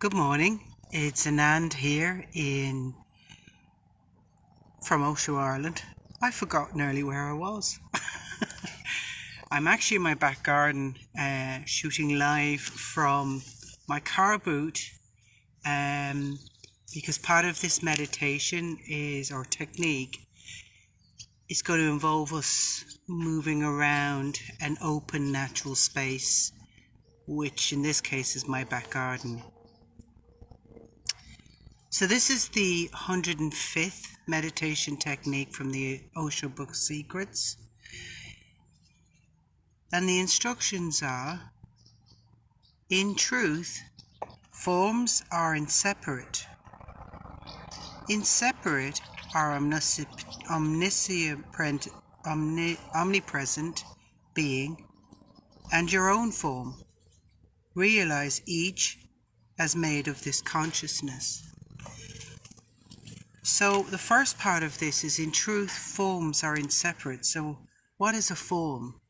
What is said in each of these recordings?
Good morning. It's Anand here from Osho, Ireland. I've forgotten nearly where I was. I'm actually in my back garden shooting live from my car boot because part of this meditation or technique is going to involve us moving around an open natural space, which in this case is my back garden. So this is the 105th meditation technique from the Osho Book of Secrets. And the instructions are, in truth, forms are inseparate. Inseparate are omnipresent being and your own form. Realize each as made of this consciousness. So the first part of this is, in truth, forms are inseparate. So what is a form?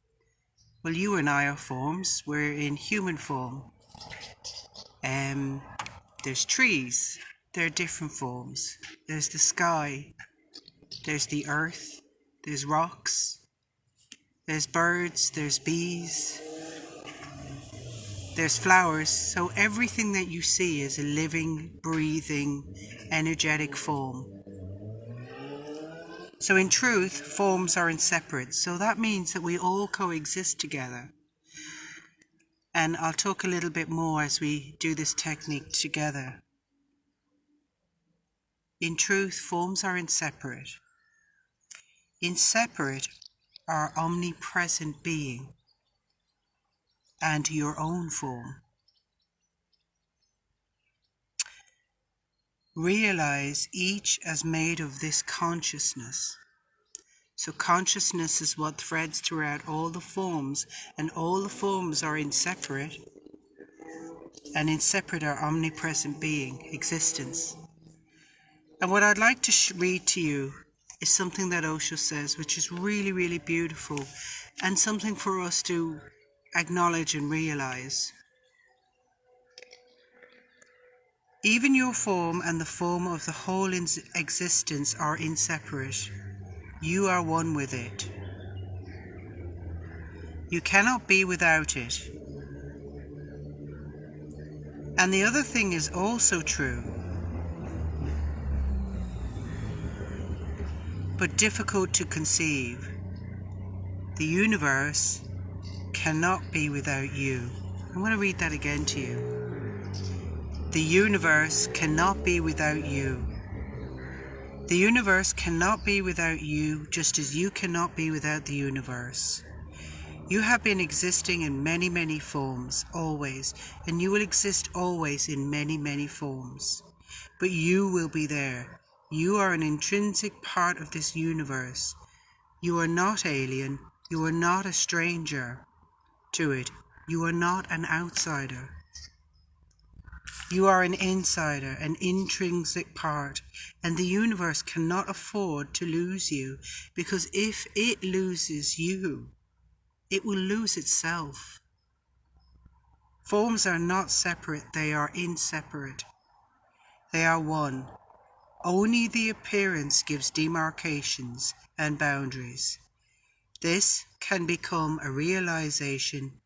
Well, you and I are forms. We're in human form. There's trees. They're different forms. There's the sky. There's the earth. There's rocks. There's birds. There's bees. There's flowers. So everything that you see is a living, breathing, energetic form. So in truth, forms are inseparate. So that means that we all coexist together. And I'll talk a little bit more as we do this technique together. In truth, forms are inseparate. Inseparate are omnipresent being and your own form. Realize each as made of this consciousness. So consciousness is what threads throughout all the forms, and all the forms are inseparate, and inseparate are omnipresent being, existence. And what I'd like to read to you is something that Osho says, which is really, really beautiful, and something for us to acknowledge and realize. Even your form and the form of the whole existence are inseparate. You are one with it. You cannot be without it. And the other thing is also true, but difficult to conceive. The universe cannot be without you. I'm going to read that again to you. The universe cannot be without you. The universe cannot be without you, just as you cannot be without the universe. You have been existing in many, many forms, always, and you will exist always in many, many forms. But you will be there. You are an intrinsic part of this universe. You are not alien. You are not a stranger to it. You are not an outsider. You are an insider, an intrinsic part, and the universe cannot afford to lose you, because if it loses you, it will lose itself. Forms are not separate, they are inseparate. They are one. Only the appearance gives demarcations and boundaries. This can become a realization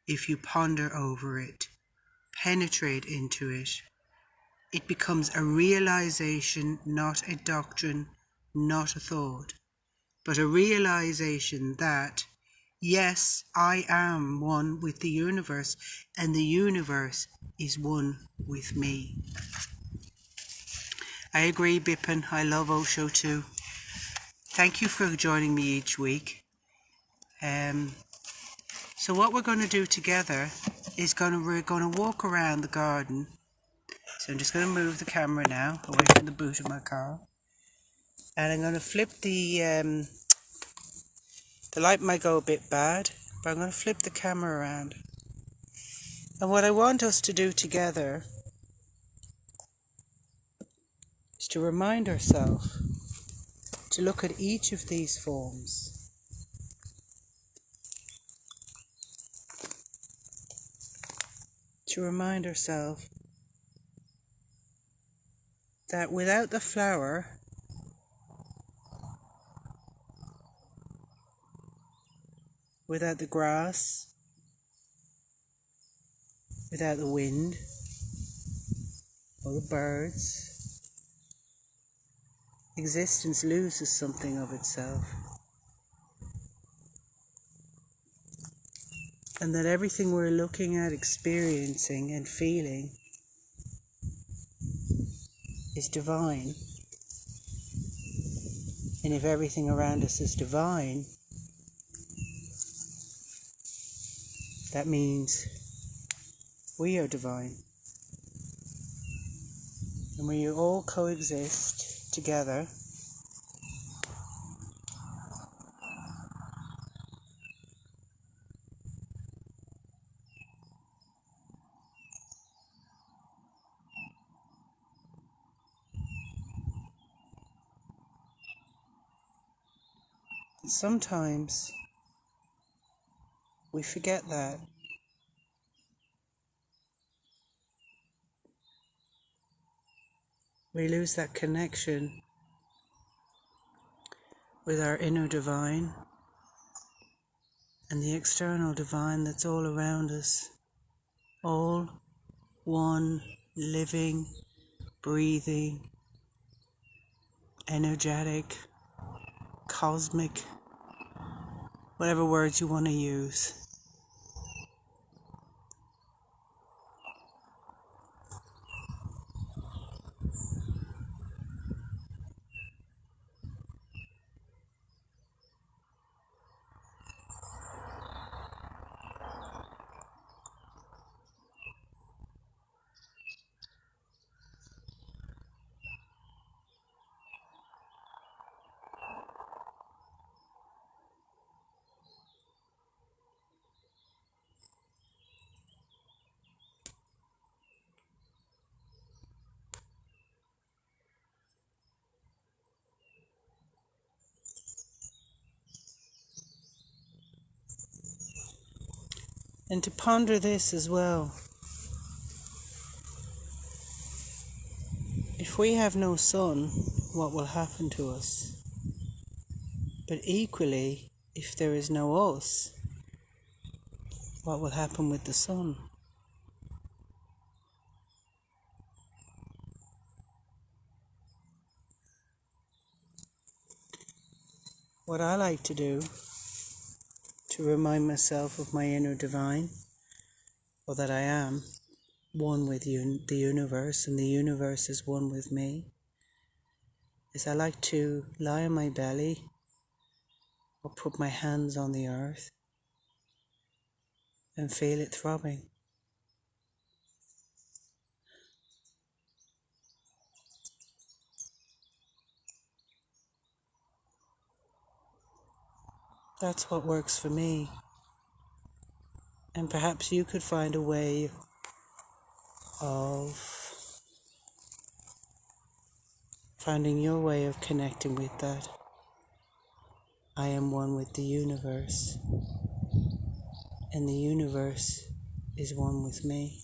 if you ponder over it, penetrate into it. It becomes a realization, not a doctrine, not a thought, but a realization that, yes, I am one with the universe, and the universe is one with me. I agree, Bipin. I love Osho too. Thank you for joining me each week. So what we're going to do together is we're going to walk around the garden. So I'm just going to move the camera now away from the boot of my car, and I'm going to flip the light might go a bit bad, but I'm going to flip the camera around. And what I want us to do together is to remind ourselves to look at each of these forms. To remind ourselves that without the flower, without the grass, without the wind or the birds, existence loses something of itself. And that everything we're looking at, experiencing and feeling is divine. And if everything around us is divine, that means we are divine. And when you all coexist together, sometimes we forget that. We lose that connection with our inner divine and the external divine that's all around us. All one, living, breathing, energetic, cosmic, whatever words you want to use. And to ponder this as well. If we have no sun, what will happen to us? But equally, if there is no us, what will happen with the sun? What I like to do to remind myself of my inner divine, or that I am one with the universe and the universe is one with me, is I like to lie on my belly or put my hands on the earth and feel it throbbing. That's what works for me. And perhaps you could find a way of finding your way of connecting with that. I am one with the universe, and the universe is one with me.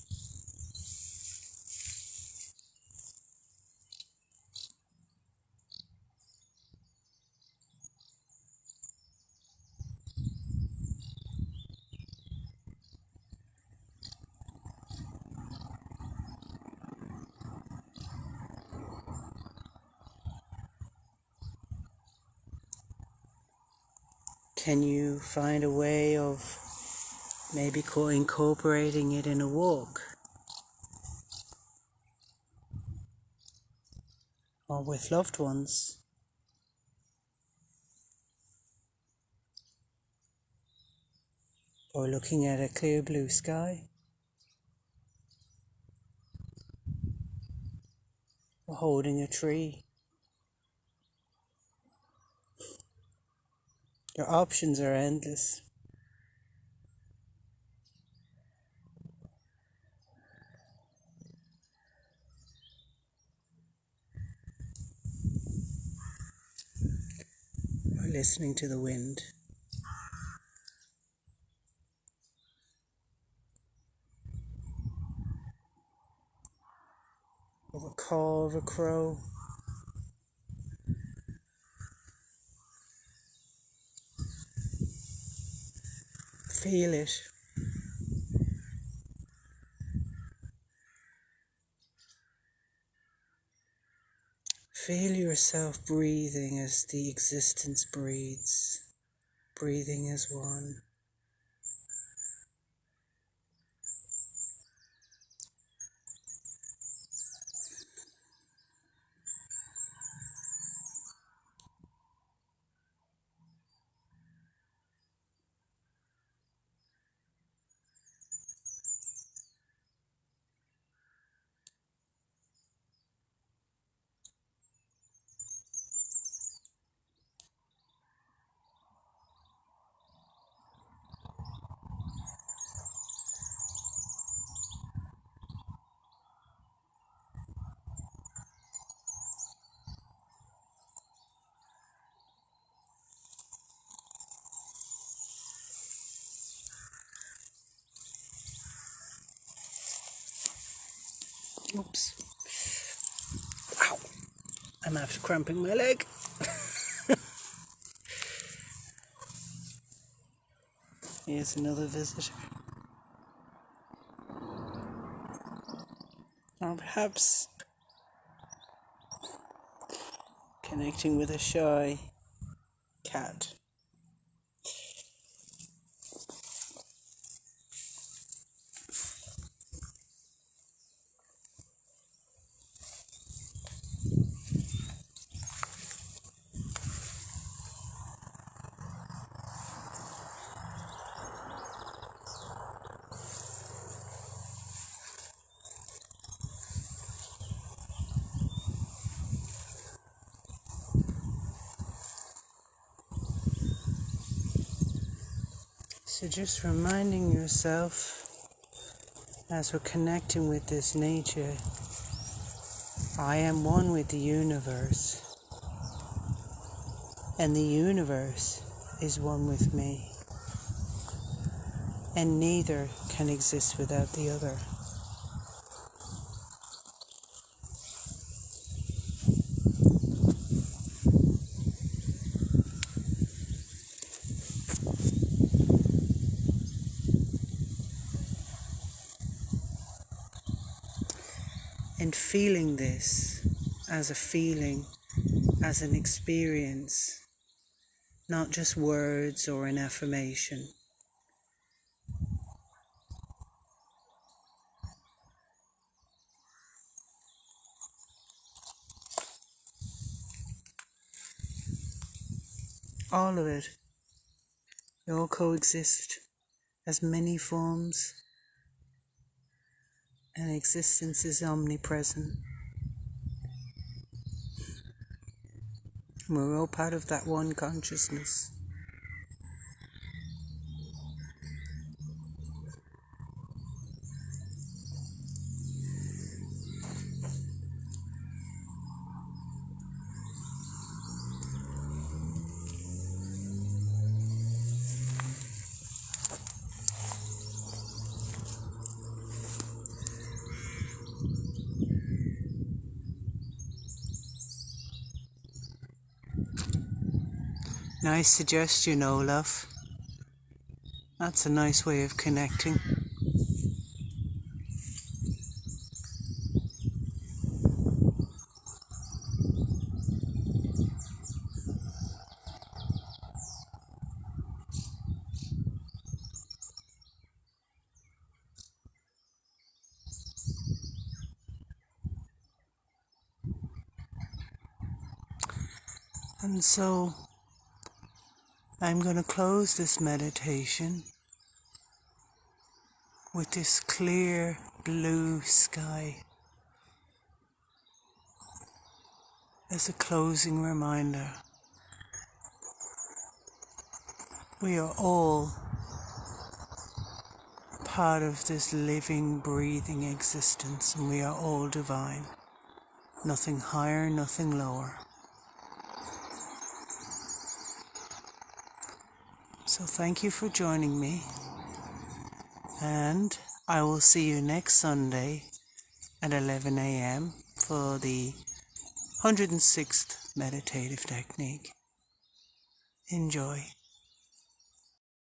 Can you find a way of maybe incorporating it in a walk? Or with loved ones? Or looking at a clear blue sky? Or holding a tree? Your options are endless. Or listening to the wind. or the caw of a crow. Feel it. Feel yourself breathing as the existence breathes, breathing as one. Oops. Ow. I'm after cramping my leg. Here's another visitor. Or perhaps connecting with a shy cat. So just reminding yourself, as we're connecting with this nature, I am one with the universe, and the universe is one with me, and neither can exist without the other. And feeling this as a feeling, as an experience, not just words or an affirmation. All of it. They all coexist as many forms, and existence is omnipresent. We're all part of that one consciousness. Nice suggestion, Olaf. That's a nice way of connecting. And so I'm going to close this meditation with this clear blue sky as a closing reminder. We are all part of this living, breathing existence, and we are all divine. Nothing higher, nothing lower. So thank you for joining me, and I will see you next Sunday at 11 a.m. for the 106th meditative technique. Enjoy.